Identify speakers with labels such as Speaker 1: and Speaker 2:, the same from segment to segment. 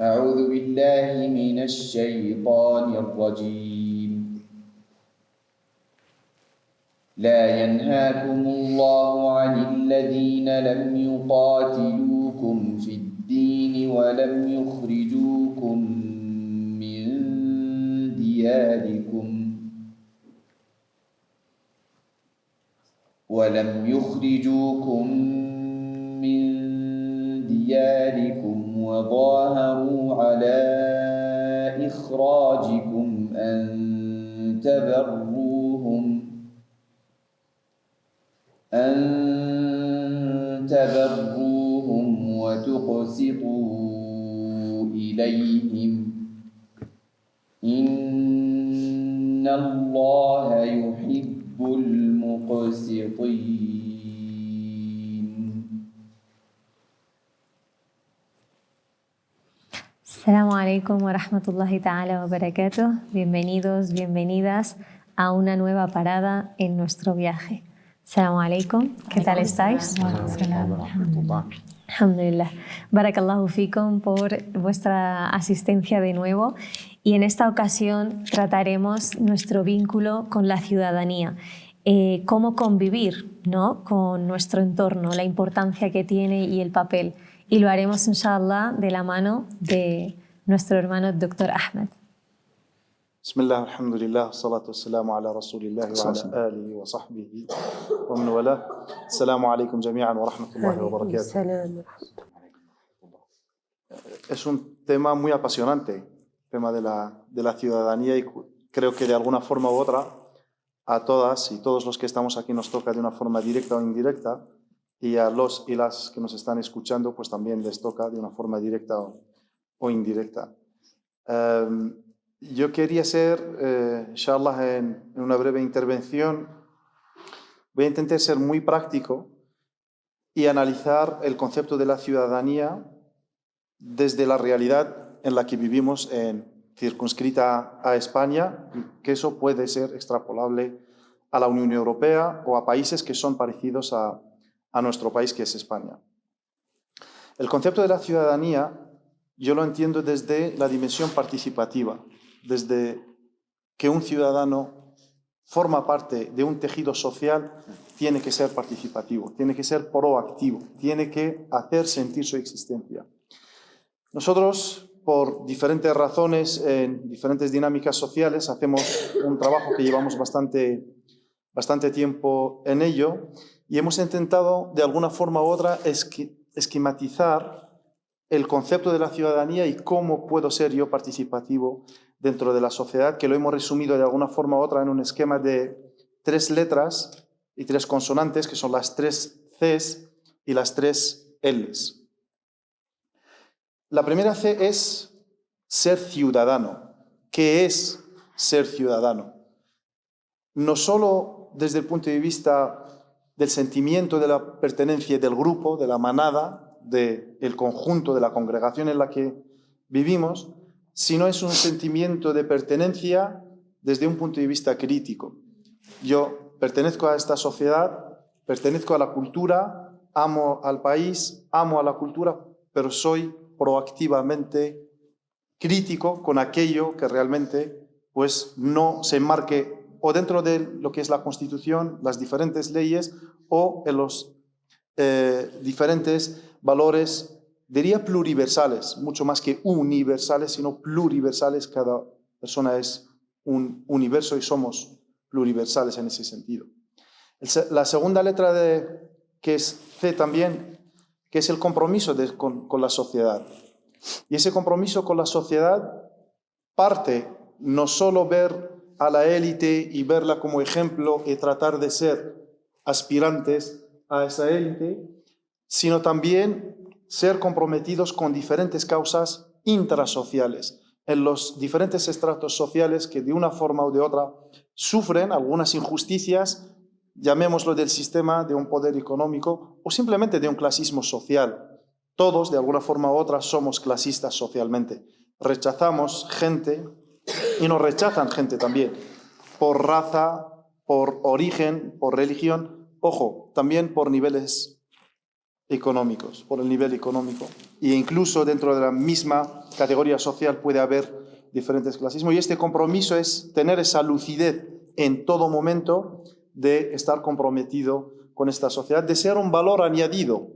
Speaker 1: أعوذ بالله من الشيطان الرجيم لا ينهاكم الله عن الذين لم يقاتلوكم في الدين ولم يخرجوكم من دياركم وظاهروا على إخراجكم أن تبروهم وتقسطوا إليهم إن الله يحب المقسطين.
Speaker 2: Assalamu alaikum wa rahmatullahi ta'ala wa barakatuh. Bienvenidos, bienvenidas a una nueva parada en nuestro viaje. Assalamu alaikum, ¿qué tal estáis? Alhamdulillah. Barakallahu fikum por vuestra asistencia de nuevo y en esta ocasión trataremos nuestro vínculo con la ciudadanía. Cómo convivir, ¿no?, con nuestro entorno, la importancia que tiene y el papel. Y lo haremos, inshallah, de la mano de nuestro hermano Dr. Ahmed.
Speaker 3: Bismillah, alhamdulillah, salatu wassalamu ala rasulillah wa ala alihi wa sahbihi wa man wala. Assalamu alaikum jami'an wa rahmatullahi wa barakatuh. Es un tema muy apasionante, el tema de la ciudadanía, y creo que de alguna forma u otra a todas y todos los que estamos aquí nos toca de una forma directa o indirecta, y a los y las que nos están escuchando pues también les toca de una forma directa o indirecta. Yo quería inshallah, en una breve intervención, voy a intentar ser muy práctico y analizar el concepto de la ciudadanía desde la realidad en la que vivimos, circunscrita a España, que eso puede ser extrapolable a la Unión Europea o a países que son parecidos a nuestro país, que es España. El concepto de la ciudadanía yo lo entiendo desde la dimensión participativa, desde que un ciudadano forma parte de un tejido social, tiene que ser participativo, tiene que ser proactivo, tiene que hacer sentir su existencia. Nosotros, por diferentes razones, en diferentes dinámicas sociales, hacemos un trabajo que llevamos bastante tiempo en ello, y hemos intentado de alguna forma u otra esquematizar el concepto de la ciudadanía y cómo puedo ser yo participativo dentro de la sociedad, que lo hemos resumido de alguna forma u otra en un esquema de 3 letras y 3 consonantes, que son las 3 Cs y las 3 Ls. La primera C es ser ciudadano. ¿Qué es ser ciudadano? No solo desde el punto de vista del sentimiento de la pertenencia del grupo, de la manada, del conjunto, de la congregación en la que vivimos, sino es un sentimiento de pertenencia desde un punto de vista crítico. Yo pertenezco a esta sociedad, pertenezco a la cultura, amo al país, amo a la cultura, pero soy proactivamente crítico con aquello que realmente pues, no se enmarque o dentro de lo que es la Constitución, las diferentes leyes, o en los diferentes valores, diría pluriversales, mucho más que universales, sino pluriversales. Cada persona es un universo y somos pluriversales en ese sentido. La segunda letra que es C también, que es el compromiso con la sociedad. Y ese compromiso con la sociedad parte no solo ver a la élite y verla como ejemplo y tratar de ser aspirantes a esa élite, sino también ser comprometidos con diferentes causas intrasociales, en los diferentes estratos sociales que de una forma u de otra sufren algunas injusticias, llamémoslo del sistema, de un poder económico o simplemente de un clasismo social. Todos, de alguna forma u otra, somos clasistas socialmente. Rechazamos gente y nos rechazan gente también, por raza, por origen, por religión, ojo, también por niveles económicos, por el nivel económico. E incluso dentro de la misma categoría social puede haber diferentes clasismos. Y este compromiso es tener esa lucidez en todo momento de estar comprometido con esta sociedad, de ser un valor añadido.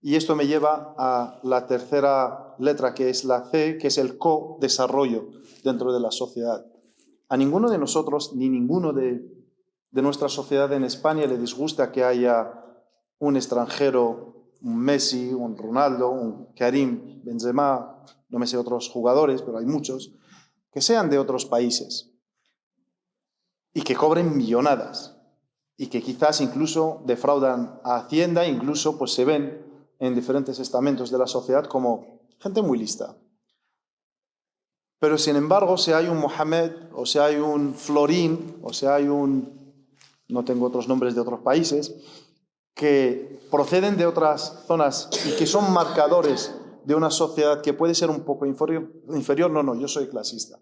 Speaker 3: Y esto me lleva a la tercera letra, que es la C, que es el co-desarrollo dentro de la sociedad. A ninguno de nosotros, ni ninguno de nuestra sociedad en España le disgusta que haya un extranjero, un Messi, un Ronaldo, un Karim Benzema, no me sé otros jugadores, pero hay muchos, que sean de otros países y que cobren millonadas y que quizás incluso defraudan a Hacienda, incluso pues se ven en diferentes estamentos de la sociedad como gente muy lista. Pero sin embargo, si hay un Mohamed, o si hay un Florín, o si hay un, no tengo otros nombres de otros países, que proceden de otras zonas y que son marcadores de una sociedad que puede ser un poco inferior, no, yo soy clasista.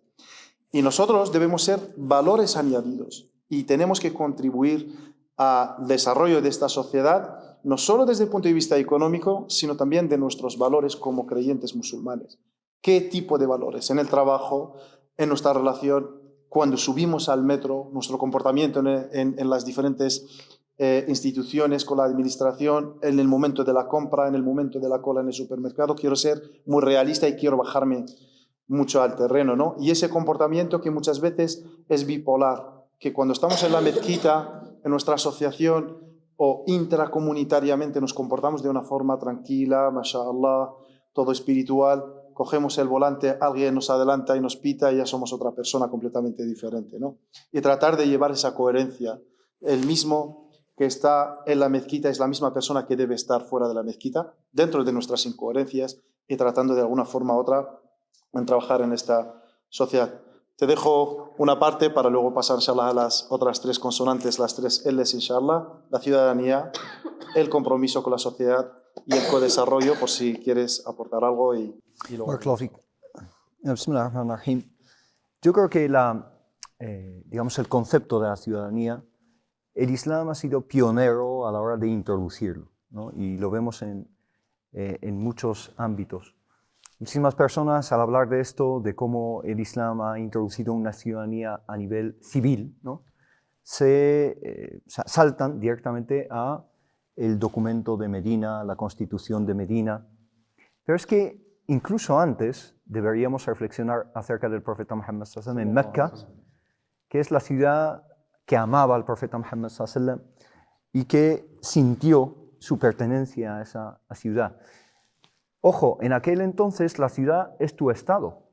Speaker 3: Y nosotros debemos ser valores añadidos y tenemos que contribuir al desarrollo de esta sociedad, no solo desde el punto de vista económico, sino también de nuestros valores como creyentes musulmanes. ¿Qué tipo de valores? En el trabajo, en nuestra relación, cuando subimos al metro, nuestro comportamiento en las diferentes instituciones con la administración, en el momento de la compra, en el momento de la cola en el supermercado. Quiero ser muy realista y quiero bajarme mucho al terreno, ¿no? Y ese comportamiento que muchas veces es bipolar, que cuando estamos en la mezquita, en nuestra asociación o intracomunitariamente nos comportamos de una forma tranquila, mashallah, todo espiritual, cogemos el volante, alguien nos adelanta y nos pita y ya somos otra persona completamente diferente, ¿no? Y tratar de llevar esa coherencia. El mismo que está en la mezquita es la misma persona que debe estar fuera de la mezquita, dentro de nuestras incoherencias y tratando de alguna forma u otra en trabajar en esta sociedad. Te dejo una parte para luego pasar, inshallah, a las otras tres consonantes, las tres L's, inshallah, la ciudadanía, el compromiso con la sociedad y el codesarrollo, por si quieres aportar algo y luego...
Speaker 4: Bismillahirrahmanirrahim. Yo creo que digamos, el concepto de la ciudadanía, el Islam ha sido pionero a la hora de introducirlo, ¿no? Y lo vemos en muchos ámbitos. Muchísimas personas, al hablar de esto, de cómo el Islam ha introducido una ciudadanía a nivel civil, ¿no? Saltan directamente a el documento de Medina, la Constitución de Medina. Pero es que incluso antes deberíamos reflexionar acerca del profeta Muhammad sallallahu alaihi wasallam en Mecca, que es la ciudad que amaba al profeta Muhammad sallallahu alaihi wasallam y que sintió su pertenencia a esa ciudad. Ojo, en aquel entonces la ciudad es tu estado,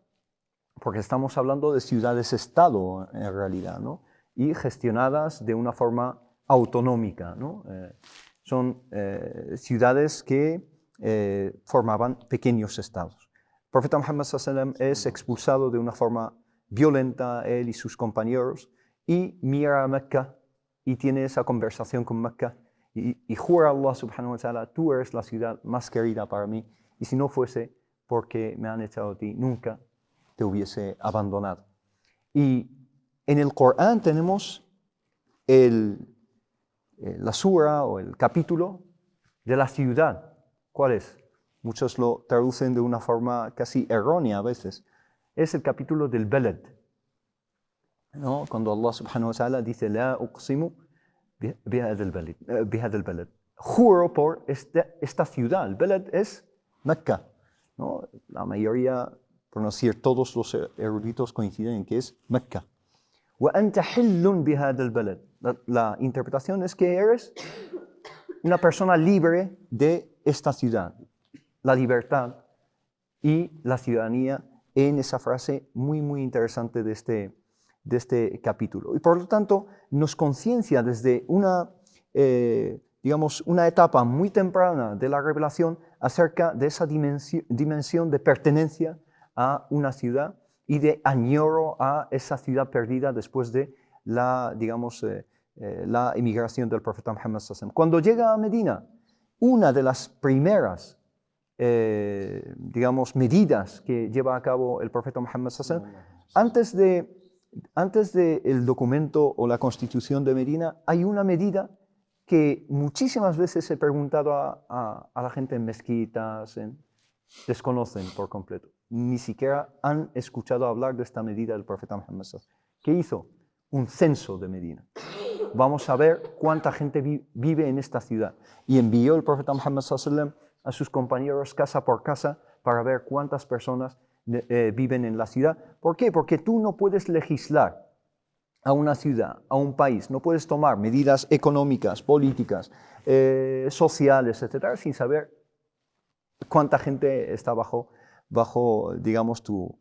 Speaker 4: porque estamos hablando de ciudades-estado en realidad, ¿no? Y gestionadas de una forma autonómica, ¿no? Son ciudades que formaban pequeños estados. El profeta Muhammad sallallahu alaihi wasallam es expulsado de una forma violenta, él y sus compañeros, y mira a Mecca y tiene esa conversación con Mecca y jura a Allah subhanahu wa ta'ala, tú eres la ciudad más querida para mí, y si no fuese porque me han echado a ti, nunca te hubiese abandonado. Y en el Corán tenemos la sura o el capítulo de la ciudad. ¿Cuál es? Muchos lo traducen de una forma casi errónea a veces. Es el capítulo del Balad, ¿no? Cuando Allah subhanahu wa ta'ala dice la uqsimu bihadha al-balad. Juro por esta ciudad. El Balad es Mecca, ¿no? La mayoría, por no decir todos los eruditos coinciden en que es Mecca. Wa anta hillun bihadha al-balad. La interpretación es que eres una persona libre de esta ciudad. La libertad y la ciudadanía en esa frase muy, muy interesante de este capítulo. Y por lo tanto, nos conciencia desde una etapa muy temprana de la revelación acerca de esa dimensión de pertenencia a una ciudad y de añoro a esa ciudad perdida después de la emigración del profeta Muhammad sallallahu alaihi wasallam. Cuando llega a Medina, una de las primeras medidas que lleva a cabo el profeta Muhammad sallallahu alaihi wasallam, antes del documento o la Constitución de Medina, hay una medida que muchísimas veces he preguntado a la gente en mezquitas, desconocen por completo. Ni siquiera han escuchado hablar de esta medida del profeta Muhammad sallallahu alaihi wasallam. ¿Qué hizo? Un censo de Medina. Vamos a ver cuánta gente vive en esta ciudad. Y envió el profeta Muhammad sallallahu alaihi wasallam a sus compañeros casa por casa para ver cuántas personas viven en la ciudad. ¿Por qué? Porque tú no puedes legislar a una ciudad, a un país, no puedes tomar medidas económicas, políticas, sociales, etcétera, sin saber cuánta gente está bajo digamos, tu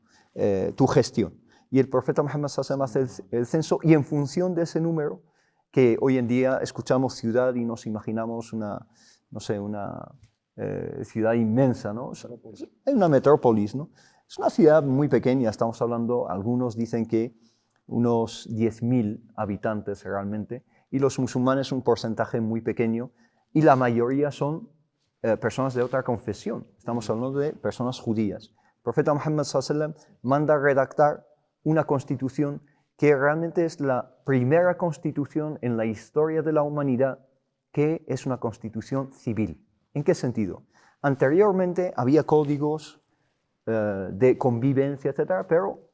Speaker 4: gestión. Y el profeta Muhammad sallallahu alaihi wasallam hace el censo, y en función de ese número, que hoy en día escuchamos ciudad y nos imaginamos una ciudad inmensa, ¿no? Es una metrópolis, ¿no? Es una ciudad muy pequeña, estamos hablando, algunos dicen que unos 10.000 habitantes realmente, y los musulmanes un porcentaje muy pequeño, y la mayoría son personas de otra confesión. Estamos hablando de personas judías. El profeta Muhammad sallallahu alaihi wasallam manda redactar una constitución que realmente es la primera constitución en la historia de la humanidad que es una constitución civil. ¿En qué sentido? Anteriormente había códigos de convivencia, etcétera, pero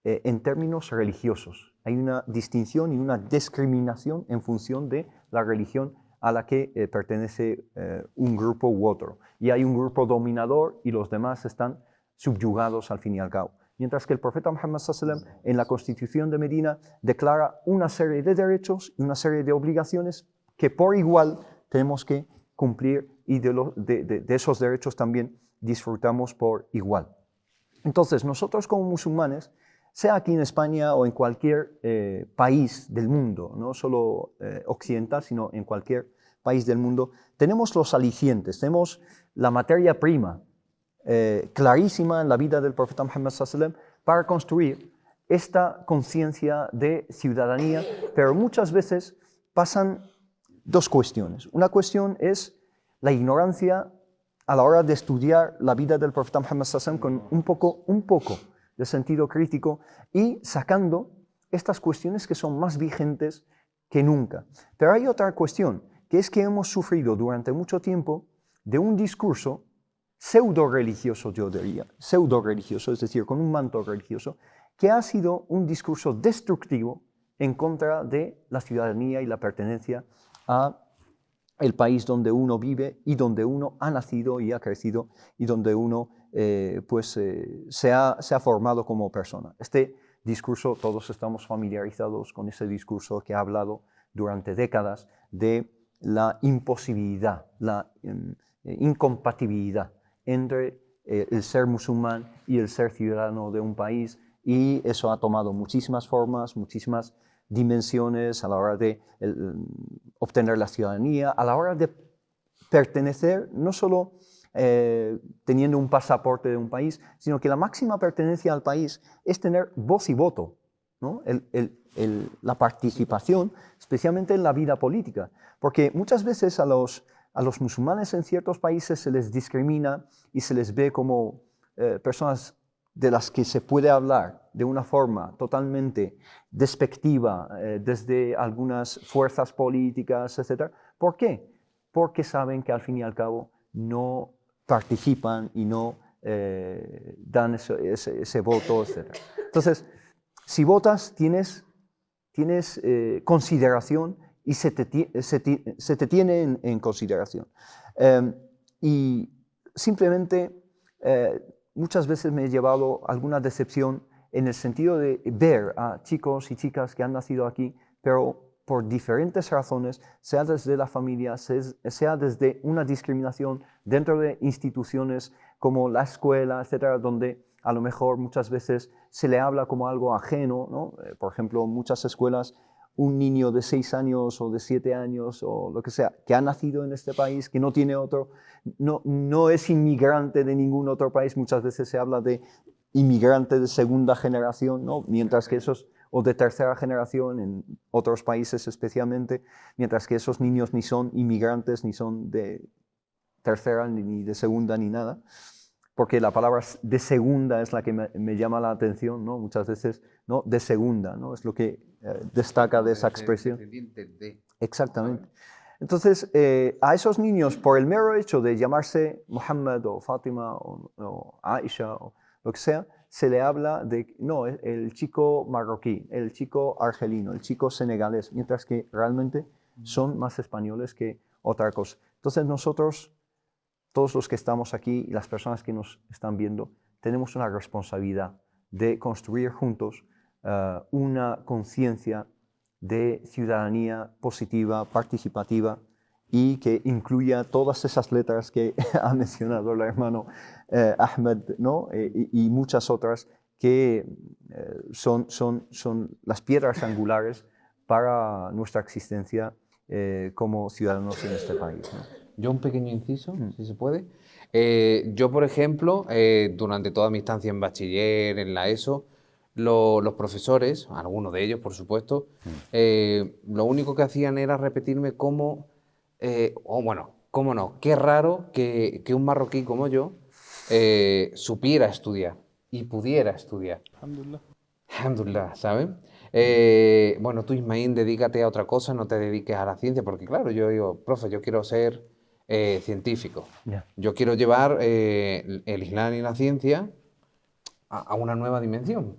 Speaker 4: en términos religiosos. Hay una distinción y una discriminación en función de la religión a la que pertenece un grupo u otro. Y hay un grupo dominador y los demás están subyugados al fin y al cabo. Mientras que el profeta Muhammad sallallahu alaihi wasallam en la Constitución de Medina declara una serie de derechos y una serie de obligaciones que por igual tenemos que cumplir, y de esos derechos también disfrutamos por igual. Entonces, nosotros como musulmanes, sea aquí en España o en cualquier país del mundo, no solo occidental, sino en cualquier país del mundo, tenemos los alicientes, tenemos la materia prima clarísima en la vida del profeta Muhammad sallallahu alaihi wasallam para construir esta conciencia de ciudadanía, pero muchas veces pasan dos cuestiones. Una cuestión es la ignorancia a la hora de estudiar la vida del profeta Muhammad sallallahu alaihi wasallam con un poco de sentido crítico y sacando estas cuestiones que son más vigentes que nunca. Pero hay otra cuestión, que es que hemos sufrido durante mucho tiempo de un discurso pseudo-religioso, yo diría, pseudo-religioso, es decir, con un manto religioso, que ha sido un discurso destructivo en contra de la ciudadanía y la pertenencia a el país donde uno vive y donde uno ha nacido y ha crecido y donde uno se ha formado como persona. Este discurso, todos estamos familiarizados con ese discurso que ha hablado durante décadas de la imposibilidad, la incompatibilidad entre el ser musulmán y el ser ciudadano de un país, y eso ha tomado muchísimas formas, muchísimas dimensiones a la hora de obtener la ciudadanía, a la hora de pertenecer, no solo teniendo un pasaporte de un país, sino que la máxima pertenencia al país es tener voz y voto, ¿no? La participación, especialmente en la vida política, porque muchas veces a los musulmanes en ciertos países se les discrimina y se les ve como personas de las que se puede hablar de una forma totalmente despectiva desde algunas fuerzas políticas, etc. ¿Por qué? Porque saben que al fin y al cabo no participan y no dan ese voto, etc. Entonces, si votas, tienes consideración y se te tiene en consideración. Y simplemente muchas veces me he llevado alguna decepción en el sentido de ver a chicos y chicas que han nacido aquí, pero por diferentes razones, sea desde la familia, sea desde una discriminación dentro de instituciones como la escuela, etcétera, donde a lo mejor muchas veces se le habla como algo ajeno, ¿no? Por ejemplo, en muchas escuelas, un niño de 6 años o de 7 años o lo que sea, que ha nacido en este país, que no tiene otro, no es inmigrante de ningún otro país, muchas veces se habla de inmigrante de segunda generación, ¿no? Mientras que esos, o de tercera generación en otros países especialmente, mientras que esos niños ni son inmigrantes, ni son de tercera, ni de segunda, ni nada, porque la palabra de segunda es la que me llama la atención, ¿no? Muchas veces, ¿no? De segunda, ¿no? Es lo que destaca de esa expresión. Exactamente. Entonces, a esos niños, por el mero hecho de llamarse Muhammad o Fátima o Aisha o lo que sea, se le habla de, no, el chico marroquí, el chico argelino, el chico senegalés, mientras que realmente son más españoles que otra cosa. Entonces nosotros, todos los que estamos aquí y las personas que nos están viendo, tenemos una responsabilidad de construir juntos una conciencia de ciudadanía positiva, participativa y que incluya todas esas letras que ha mencionado el hermano Ahmed, ¿no? Y muchas otras que son las piedras angulares para nuestra existencia como ciudadanos en este país, ¿no?
Speaker 5: Yo un pequeño inciso, si se puede. Yo, por ejemplo, durante toda mi estancia en bachiller, en la ESO, los profesores, algunos de ellos, por supuesto, lo único que hacían era repetirme cómo, cómo no, qué raro que un marroquí como yo supiera estudiar y pudiera estudiar.
Speaker 3: Alhamdulillah.
Speaker 5: Alhamdulillah, ¿sabes? Bueno, tú, Ismaín, dedícate a otra cosa, no te dediques a la ciencia, porque claro, yo digo, profe, yo quiero ser científico.
Speaker 4: Yeah.
Speaker 5: Yo quiero llevar el Islam y la ciencia a una nueva dimensión.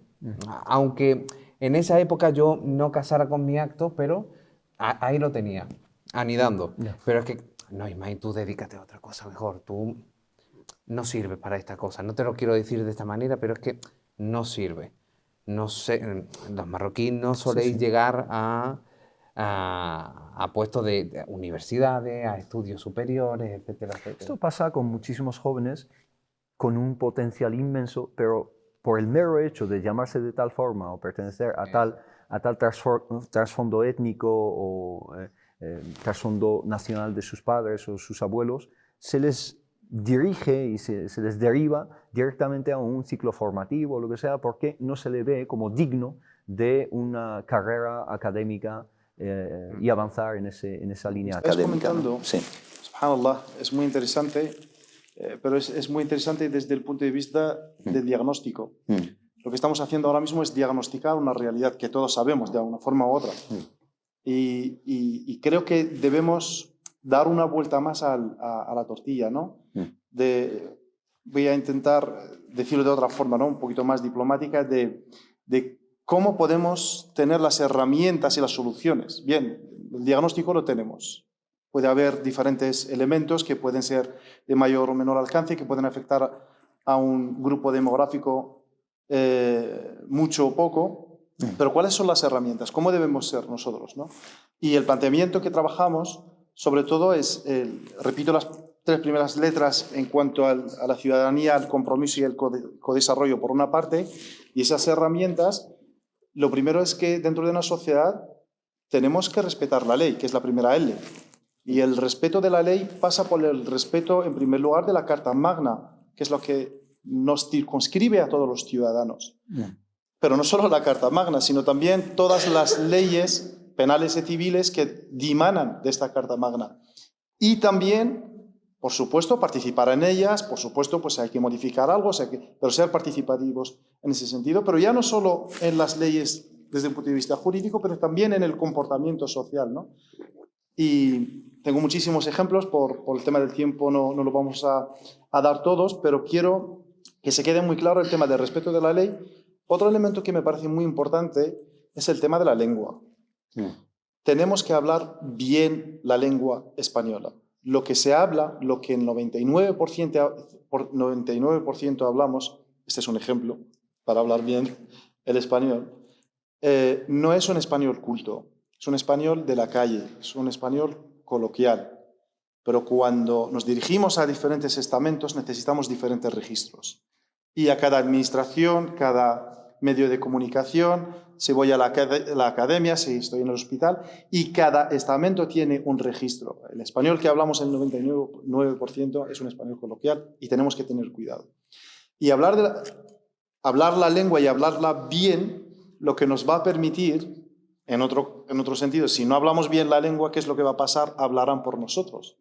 Speaker 5: Aunque en esa época yo no casara con mi acto, pero ahí lo tenía, anidando.
Speaker 4: Yeah.
Speaker 5: Pero es que, no, Ismaín, tú dedícate a otra cosa mejor, tú no sirves para esta cosa. No te lo quiero decir de esta manera, pero es que no sirve. No sé, los marroquíes no soléis llegar a puestos de universidades, a estudios superiores, etcétera, etcétera.
Speaker 4: Esto pasa con muchísimos jóvenes con un potencial inmenso, pero por el mero hecho de llamarse de tal forma o pertenecer a tal trasfondo étnico o trasfondo nacional de sus padres o sus abuelos, se les dirige y se les deriva directamente a un ciclo formativo o lo que sea, porque no se le ve como digno de una carrera académica y avanzar en esa línea
Speaker 3: Estás
Speaker 4: académica.
Speaker 3: comentando,
Speaker 4: Sí.
Speaker 3: subhanallah, es muy interesante, pero es muy interesante desde el punto de vista del diagnóstico. Lo que estamos haciendo ahora mismo es diagnosticar una realidad que todos sabemos de una forma u otra. Y creo que debemos dar una vuelta más a la tortilla, ¿no? Voy a intentar decirlo de otra forma, ¿no? Un poquito más diplomática, de cómo podemos tener las herramientas y las soluciones. Bien, el diagnóstico lo tenemos. Puede haber diferentes elementos que pueden ser de mayor o menor alcance, que pueden afectar a un grupo demográfico mucho o poco, pero ¿cuáles son las herramientas? ¿Cómo debemos ser nosotros, ¿no? Y el planteamiento que trabajamos, sobre todo, es, repito las tres primeras letras en cuanto a la ciudadanía, al compromiso y el codesarrollo por una parte, y esas herramientas, lo primero es que dentro de una sociedad tenemos que respetar la ley, que es la primera L. Y el respeto de la ley pasa por el respeto, en primer lugar, de la Carta Magna, que es lo que nos circunscribe a todos los ciudadanos. Pero no solo la Carta Magna, sino también todas las leyes penales y civiles que dimanan de esta Carta Magna. Y también, por supuesto, participar en ellas, por supuesto, pues hay que modificar algo, pero ser participativos en ese sentido, pero ya no solo en las leyes desde el punto de vista jurídico, pero también en el comportamiento social, ¿no? Y tengo muchísimos ejemplos, por el tema del tiempo no lo vamos a dar todos, pero quiero que se quede muy claro el tema del respeto de la ley. Otro elemento que me parece muy importante es el tema de la lengua. Tenemos que hablar bien la lengua española. Lo que se habla, lo que el 99% hablamos, este es un ejemplo para hablar bien el español, no es un español culto, es un español de la calle, es un español coloquial. Pero cuando nos dirigimos a diferentes estamentos necesitamos diferentes registros. Y a cada administración, cada medio de comunicación, si voy a la academia, si estoy en el hospital, y cada estamento tiene un registro. El español que hablamos el 99% es un español coloquial y tenemos que tener cuidado. Y hablar la lengua y hablarla bien, lo que nos va a permitir, en otro sentido, si no hablamos bien la lengua, ¿qué es lo que va a pasar? Hablarán por nosotros.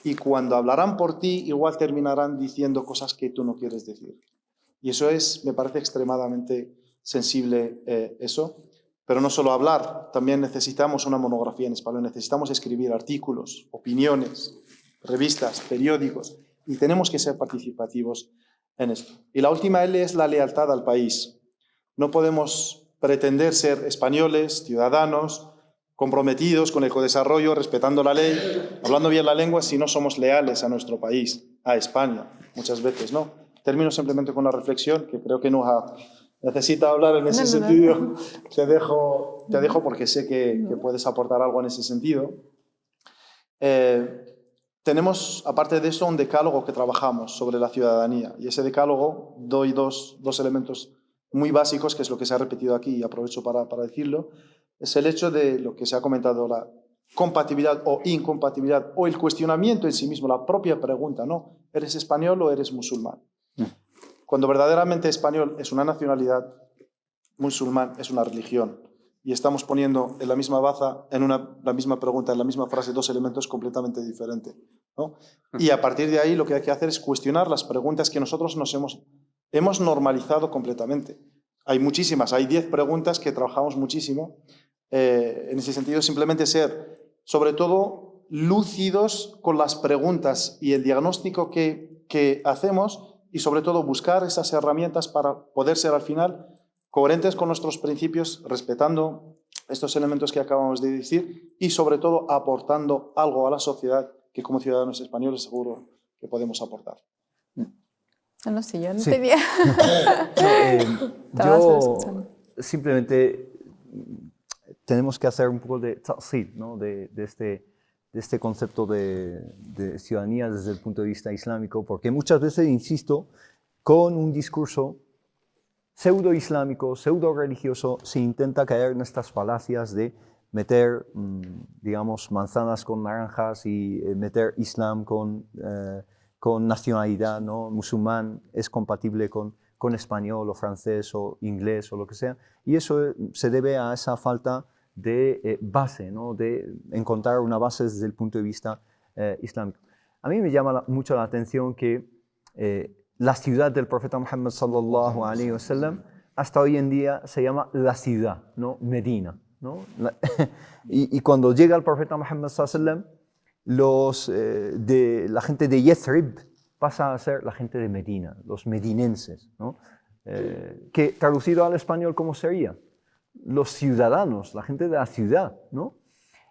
Speaker 3: Y cuando hablarán por ti, igual terminarán diciendo cosas que tú no quieres decir. Y eso me parece extremadamente sensible eso. Pero no solo hablar, también necesitamos una monografía en español, necesitamos escribir artículos, opiniones, revistas, periódicos, y tenemos que ser participativos en esto. Y la última L es la lealtad al país. No podemos pretender ser españoles, ciudadanos, comprometidos con el codesarrollo, respetando la ley, hablando bien la lengua, si no somos leales a nuestro país, a España, muchas veces, ¿no? Termino simplemente con la reflexión, que creo que Nuha necesita hablar en ese sentido. Te dejo porque sé que puedes aportar algo en ese sentido. Tenemos, aparte de eso, un decálogo que trabajamos sobre la ciudadanía. Y ese decálogo doy dos elementos muy básicos, que es lo que se ha repetido aquí, y aprovecho para decirlo. Es el hecho de lo que se ha comentado, la compatibilidad o incompatibilidad, o el cuestionamiento en sí mismo, la propia pregunta, ¿no? ¿Eres español o eres musulmán? Cuando verdaderamente español es una nacionalidad, musulmán es una religión. Y estamos poniendo en la misma baza, en la misma pregunta, en la misma frase, dos elementos completamente diferentes, ¿no? Y a partir de ahí lo que hay que hacer es cuestionar las preguntas que nosotros hemos normalizado completamente. Hay muchísimas, hay 10 preguntas que trabajamos muchísimo. En ese sentido, simplemente ser, sobre todo, lúcidos con las preguntas y el diagnóstico que hacemos, y sobre todo buscar esas herramientas para poder ser al final coherentes con nuestros principios, respetando estos elementos que acabamos de decir y sobre todo aportando algo a la sociedad que como ciudadanos españoles seguro que podemos aportar.
Speaker 6: No sé, yo no
Speaker 4: Sí.
Speaker 6: tenía...
Speaker 4: Yo simplemente tenemos que hacer un poco de ta'sil, ¿no? de este concepto de ciudadanía desde el punto de vista islámico, porque muchas veces, insisto, con un discurso pseudo-islámico, pseudo-religioso, se intenta caer en estas falacias de meter, digamos, manzanas con naranjas y meter islam con nacionalidad, ¿no? Musulmán es compatible con español o francés o inglés o lo que sea, y eso se debe a esa falta de base, ¿no? De encontrar una base desde el punto de vista islámico. A mí me llama mucho la atención que la ciudad del profeta Muhammad sallallahu alaihi wasallam hasta hoy en día se llama la ciudad, ¿no? Medina, ¿no? Y cuando llega el profeta Muhammad sallallahu alaihi wasallam, la gente de Yathrib pasa a ser la gente de Medina, los medinenses, ¿no? Que traducido al español, ¿cómo sería? Los ciudadanos, la gente de la ciudad, ¿no?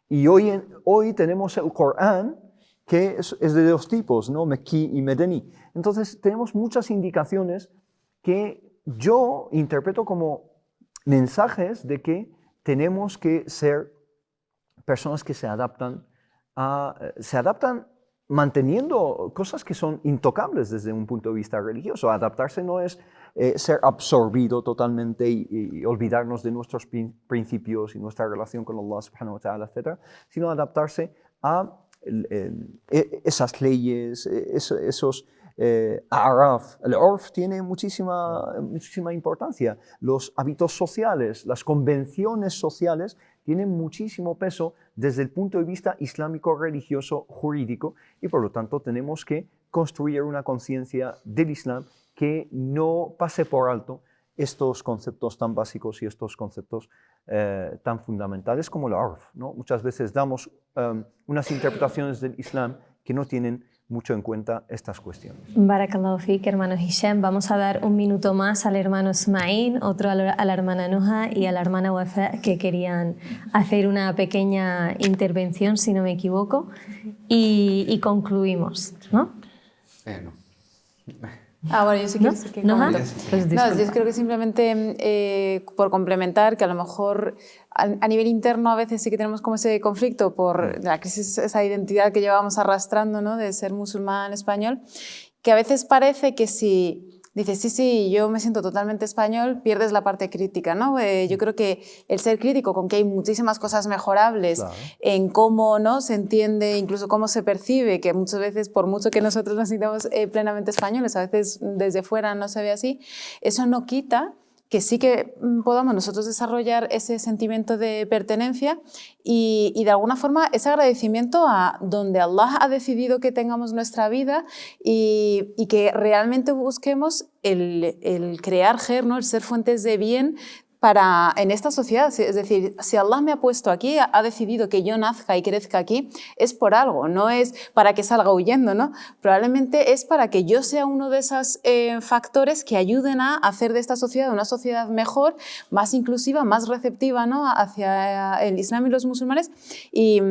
Speaker 4: Y hoy tenemos el Corán, que es de dos tipos, ¿no? Mekí y Medení. Entonces tenemos muchas indicaciones que yo interpreto como mensajes de que tenemos que ser personas que se adaptan manteniendo cosas que son intocables desde un punto de vista religioso. Adaptarse no es ser absorbido totalmente y olvidarnos de nuestros principios y nuestra relación con Allah subhanahu wa ta'ala, etc., sino adaptarse a esas leyes, esos a'raf. El urf tiene muchísima importancia. Los hábitos sociales, las convenciones sociales tienen muchísimo peso desde el punto de vista islámico, religioso, jurídico, y por lo tanto tenemos que construir una conciencia del Islam que no pase por alto estos conceptos tan básicos y estos conceptos tan fundamentales como el urf, ¿no? Muchas veces damos unas interpretaciones del Islam que no tienen mucho en cuenta estas cuestiones.
Speaker 2: Barakallahu fik, hermano Hisham. Vamos a dar un minuto más al hermano Ismail, otro a la hermana Nuha y a la hermana Wafa, que querían hacer una pequeña intervención, si no me equivoco, y concluimos, ¿no?
Speaker 6: Bueno, yo sí que
Speaker 2: ¿No?
Speaker 6: comento.
Speaker 2: Pues
Speaker 6: No, yo creo que simplemente por complementar que a lo mejor a nivel interno a veces sí que tenemos como ese conflicto por la crisis, esa identidad que llevábamos arrastrando, ¿no? De ser musulmán español, que a veces parece que si dices, sí, yo me siento totalmente español, pierdes la parte crítica, ¿no? Yo creo que el ser crítico con que hay muchísimas cosas mejorables, claro, en cómo, ¿no?, se entiende, incluso cómo se percibe, que muchas veces, por mucho que nosotros nos sintamos plenamente españoles, a veces desde fuera no se ve así, eso no quita que sí que podamos nosotros desarrollar ese sentimiento de pertenencia y de alguna forma ese agradecimiento a donde Allah ha decidido que tengamos nuestra vida y que realmente busquemos el crear, ¿no?, el ser fuentes de bien en esta sociedad. Es decir, si Allah me ha puesto aquí, ha decidido que yo nazca y crezca aquí, es por algo, no es para que salga huyendo, ¿no? Probablemente es para que yo sea uno de esos factores que ayuden a hacer de esta sociedad una sociedad mejor, más inclusiva, más receptiva, ¿no?, hacia el Islam y los musulmanes, y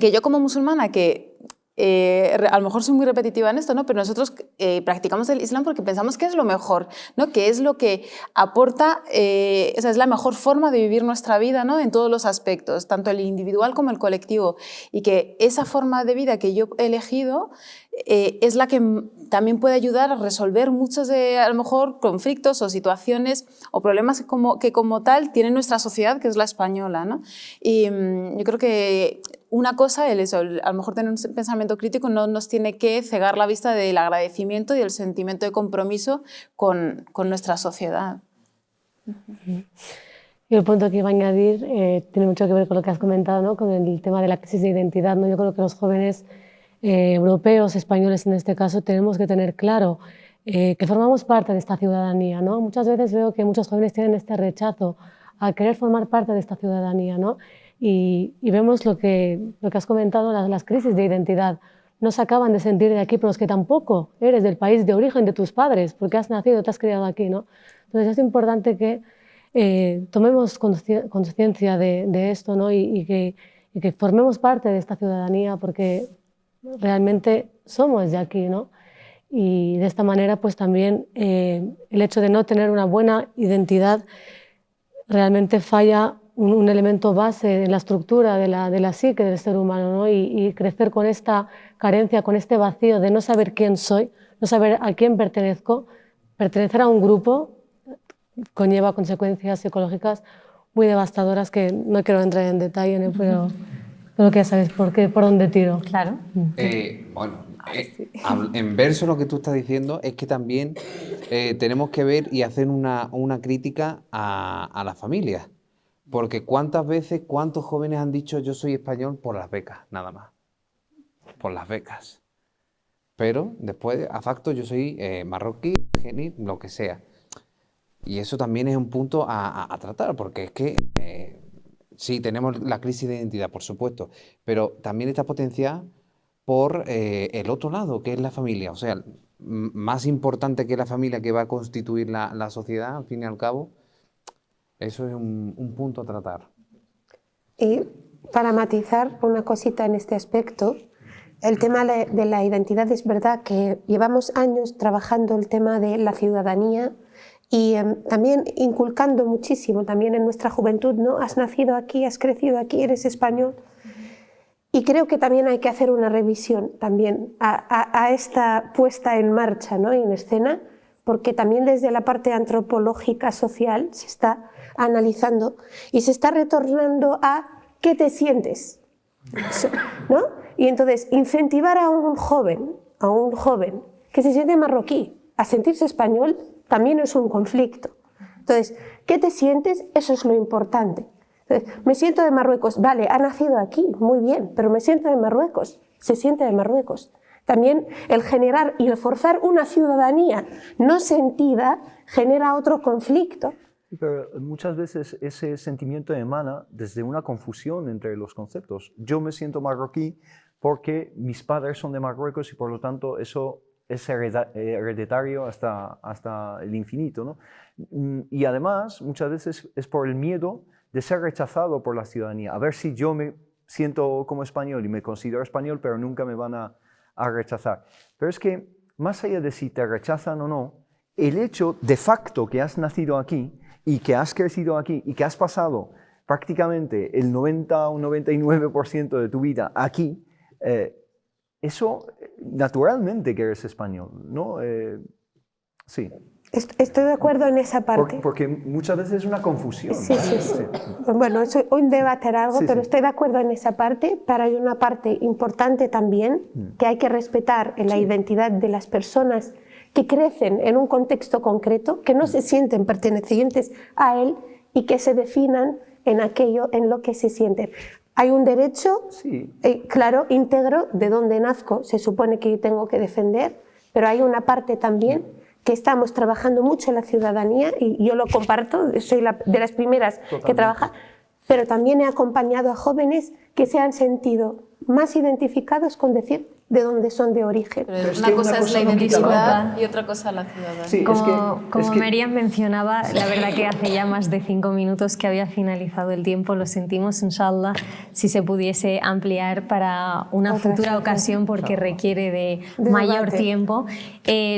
Speaker 6: que yo como musulmana, que a lo mejor soy muy repetitiva en esto, ¿no?, pero nosotros practicamos el Islam porque pensamos que es lo mejor, ¿no?, que es lo que aporta, o sea, es la mejor forma de vivir nuestra vida, ¿no?, en todos los aspectos, tanto el individual como el colectivo, y que esa forma de vida que yo he elegido es la que también puede ayudar a resolver muchos de, a lo mejor, conflictos o situaciones o problemas que como tal tiene nuestra sociedad, que es la española, ¿no? Y yo creo que una cosa, a lo mejor tener un pensamiento crítico no nos tiene que cegar la vista del agradecimiento y el sentimiento de compromiso con nuestra sociedad.
Speaker 7: Y el punto que iba a añadir tiene mucho que ver con lo que has comentado, ¿no?, con el tema de la crisis de identidad, ¿no? Yo creo que los jóvenes europeos, españoles en este caso, tenemos que tener claro que formamos parte de esta ciudadanía, ¿no? Muchas veces veo que muchos jóvenes tienen este rechazo a querer formar parte de esta ciudadanía, ¿no? Y vemos lo que has comentado, las crisis de identidad. No se acaban de sentir de aquí, pero es que tampoco eres del país de origen de tus padres, porque has nacido, te has criado aquí, ¿no? Entonces es importante que tomemos conciencia de esto, ¿no?, y que formemos parte de esta ciudadanía, porque realmente somos de aquí, ¿no? Y de esta manera, pues también el hecho de no tener una buena identidad realmente falla un elemento base en la estructura de la psique del ser humano, ¿no? Y crecer con esta carencia, con este vacío de no saber quién soy, no saber a quién pertenezco, pertenecer a un grupo conlleva consecuencias psicológicas muy devastadoras que no quiero entrar en detalle, ¿no?, pero que ya sabes por dónde tiro.
Speaker 2: Claro.
Speaker 5: Bueno, en verso lo que tú estás diciendo es que también tenemos que ver y hacer una crítica a las familias. Porque cuántas veces, cuántos jóvenes han dicho yo soy español por las becas, nada más. Por las becas. Pero después, a facto, yo soy marroquí, argelí, lo que sea. Y eso también es un punto a tratar, porque es que sí, tenemos la crisis de identidad, por supuesto, pero también está potenciada por el otro lado, que es la familia. O sea, más importante que la familia que va a constituir la sociedad, al fin y al cabo, eso es un punto a tratar.
Speaker 8: Y para matizar una cosita en este aspecto, el tema de la identidad, es verdad que llevamos años trabajando el tema de la ciudadanía y también inculcando muchísimo también en nuestra juventud, ¿no? Has nacido aquí, has crecido aquí, eres español. Y creo que también hay que hacer una revisión también a esta puesta en marcha, ¿no?, y en escena, porque también desde la parte antropológica social se está analizando y se está retornando a ¿qué te sientes?, ¿no? Y entonces incentivar a un joven que se siente marroquí a sentirse español también es un conflicto. Entonces, ¿qué te sientes? Eso es lo importante. Entonces, me siento de Marruecos, vale, ha nacido aquí, muy bien, pero me siento de Marruecos, se siente de Marruecos. También el generar y el forzar una ciudadanía no sentida genera otro conflicto.
Speaker 4: Pero muchas veces ese sentimiento emana desde una confusión entre los conceptos. Yo me siento marroquí porque mis padres son de Marruecos y por lo tanto eso es hereditario hasta el infinito, ¿no? Y además muchas veces es por el miedo de ser rechazado por la ciudadanía. A ver si yo me siento como español y me considero español, pero nunca me van a rechazar. Pero es que más allá de si te rechazan o no, el hecho de facto que has nacido aquí y que has crecido aquí y que has pasado prácticamente el 90 o 99% de tu vida aquí, eso naturalmente que eres español, ¿no? Sí.
Speaker 8: Estoy de acuerdo en esa parte.
Speaker 4: Porque muchas veces es una confusión.
Speaker 8: Sí, sí, sí. Bueno, eso hoy debater algo, pero estoy de acuerdo en esa parte, pero hay una parte importante también que hay que respetar en la identidad de las personas que crecen en un contexto concreto, que no se sienten pertenecientes a él y que se definan en aquello en lo que se sienten. Hay un derecho, claro, íntegro, de donde nazco, se supone que yo tengo que defender, pero hay una parte también que estamos trabajando mucho en la ciudadanía, y yo lo comparto, soy de las primeras que trabaja, pero también he acompañado a jóvenes que se han sentido más identificados con decir de dónde son de origen.
Speaker 6: Pero
Speaker 4: es
Speaker 6: una
Speaker 4: que
Speaker 6: cosa
Speaker 4: una
Speaker 6: es
Speaker 4: cosa
Speaker 6: la
Speaker 4: no quita la
Speaker 6: identidad
Speaker 2: otra.
Speaker 6: y otra cosa la ciudadanía.
Speaker 4: Sí,
Speaker 2: Como
Speaker 4: que-
Speaker 2: María mencionaba, la verdad que hace ya más de 5 minutos que había finalizado el tiempo, lo sentimos, inshallah, si se pudiese ampliar para una
Speaker 8: Otra
Speaker 2: futura
Speaker 8: sesión.
Speaker 2: ocasión porque requiere de
Speaker 8: De
Speaker 2: mayor
Speaker 8: debate.
Speaker 2: tiempo.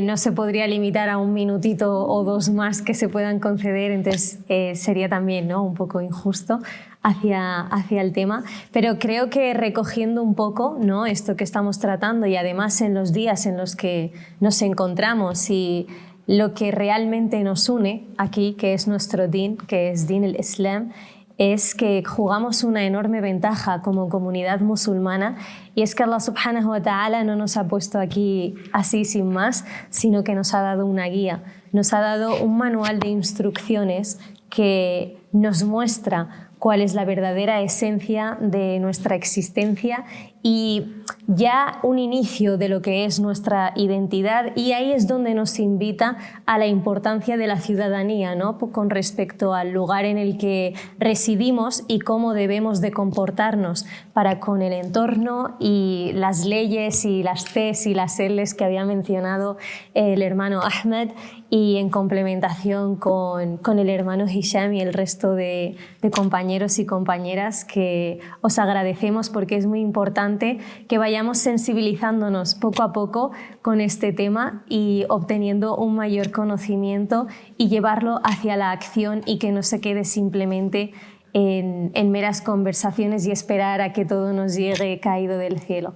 Speaker 2: No se podría limitar a un minutito o 2 más que se puedan conceder, entonces sería también, ¿no?, un poco injusto hacia el tema, pero creo que recogiendo un poco, ¿no?, esto que estamos tratando y además en los días en los que nos encontramos y lo que realmente nos une aquí, que es nuestro din, que es din el Islam, es que jugamos una enorme ventaja como comunidad musulmana, y es que Allah subhanahu wa ta'ala no nos ha puesto aquí así sin más, sino que nos ha dado una guía, nos ha dado un manual de instrucciones que nos muestra cuál es la verdadera esencia de nuestra existencia y ya un inicio de lo que es nuestra identidad, y ahí es donde nos invita a la importancia de la ciudadanía, ¿no?, con respecto al lugar en el que residimos y cómo debemos de comportarnos para con el entorno y las leyes y las Cs y las Ls que había mencionado el hermano Ahmed, y en complementación con el hermano Hisham y el resto de compañeros y compañeras, que os agradecemos porque es muy importante que vayamos sensibilizándonos poco a poco con este tema y obteniendo un mayor conocimiento y llevarlo hacia la acción, y que no se quede simplemente en meras conversaciones y esperar a que todo nos llegue caído del cielo.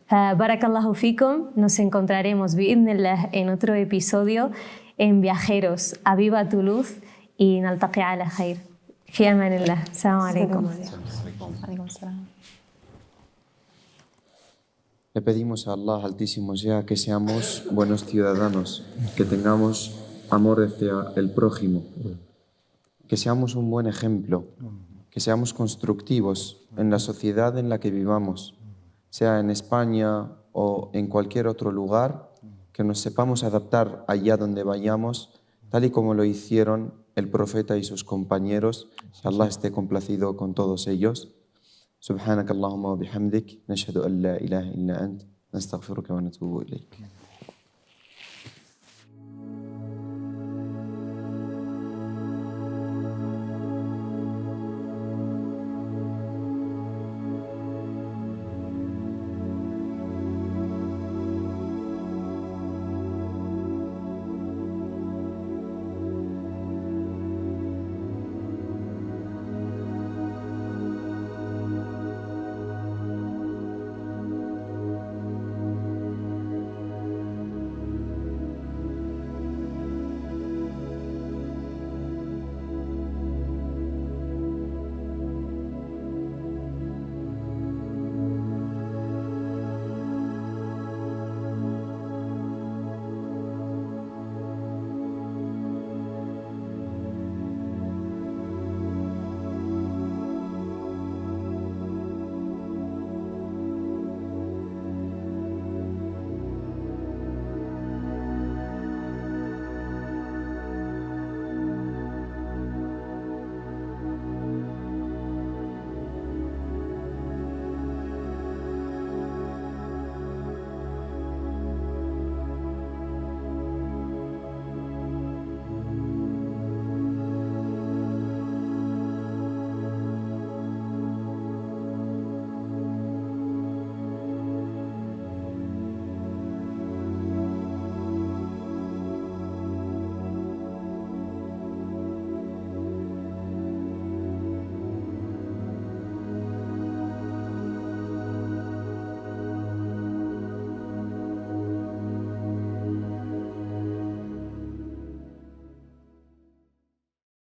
Speaker 2: Barakallahu fikum, nos encontraremos bi'idhnillah en otro episodio en Viajeros, aviva tu luz, y naltaqi ala khair. Fi amanillah. Assalamu alaikum.
Speaker 9: Le pedimos a Allah Altísimo sea que seamos buenos ciudadanos, que tengamos amor hacia el prójimo, que seamos un buen ejemplo, que seamos constructivos en la sociedad en la que vivamos, sea en España o en cualquier otro lugar, que nos sepamos adaptar allá donde vayamos, tal y como lo hicieron el profeta y sus compañeros. Que Allah esté complacido con todos ellos. سبحانك اللهم وبحمدك نشهد أن لا إله إلا أنت نستغفرك ونتوب إليك